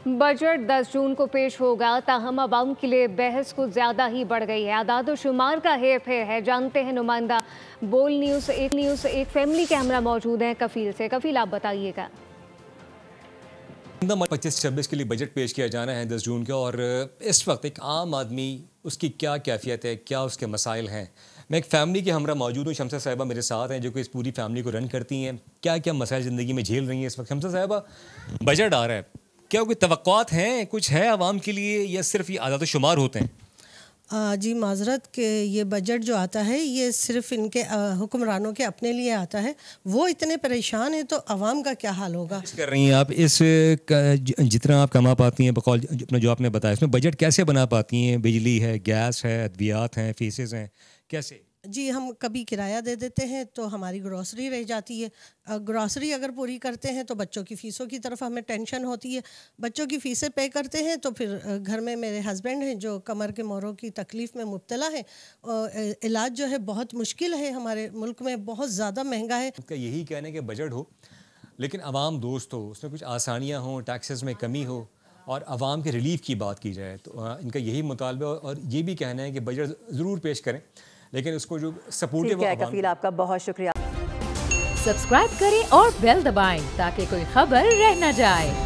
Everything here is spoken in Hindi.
बजट 10 जून को पेश होगा, ताहम अवाम के लिए बहस कुछ ज्यादा ही बढ़ गई है। आदाद और शुमार का हेर फेर है। जानते हैं नुमाइंदा बोल न्यूज़ एक फैमिली कैमरा मौजूद है कफील से। कफील, आप बताइएगा। 25-26 के लिए बजट पेश किया जाना है 10 जून का, और इस वक्त एक आम आदमी उसकी क्या कैफियत है, क्या उसके मसाइल हैं। मैं एक फ़ैमिली के हमरा मौजूद हूँ। शमसा साहिबा मेरे साथ हैं जो कि इस पूरी फैमिली को रन करती हैं। क्या क्या मसाइल ज़िंदगी में झेल रही हैं इस वक्त। शमसा साहिबा, बजट आ रहा है, क्या कोई तवक्कुआत हैं, कुछ है आवाम के लिए, या सिर्फ ये आदाद शुमार होते हैं? जी माजरत के ये बजट जो आता है ये सिर्फ इनके हुक्मरानों के अपने लिए आता है। वो इतने परेशान हैं तो आवाम का क्या हाल होगा। कर रही हैं आप इस जितना आप कमा पाती हैं बकौल अपना जो आपने बताया, इसमें बजट कैसे बना पाती हैं? बिजली है, गैस है, अद्वियात हैं, फीसेस हैं, कैसे? जी, हम कभी किराया दे देते हैं तो हमारी ग्रॉसरी रह जाती है। ग्रॉसरी अगर पूरी करते हैं तो बच्चों की फ़ीसों की तरफ हमें टेंशन होती है। बच्चों की फ़ीसें पे करते हैं तो फिर घर में मेरे हस्बैंड हैं जो कमर के मोरों की तकलीफ़ में मुब्तला है। इलाज जो है बहुत मुश्किल है, हमारे मुल्क में बहुत ज़्यादा महंगा है। उनका यही कहना है कि बजट हो लेकिन आवाम दोस्त हो, उसमें कुछ आसानियाँ हों, टैक्सेस में कमी हो और आवाम के रिलीफ की बात की जाए। तो इनका यही मुतालबा और ये भी कहना है कि बजट ज़रूर पेश करें, लेकिन उसको जो सपोर्टिव है। कफील, आपका बहुत शुक्रिया। सब्सक्राइब करें और बेल दबाएं ताकि कोई खबर रह न जाए।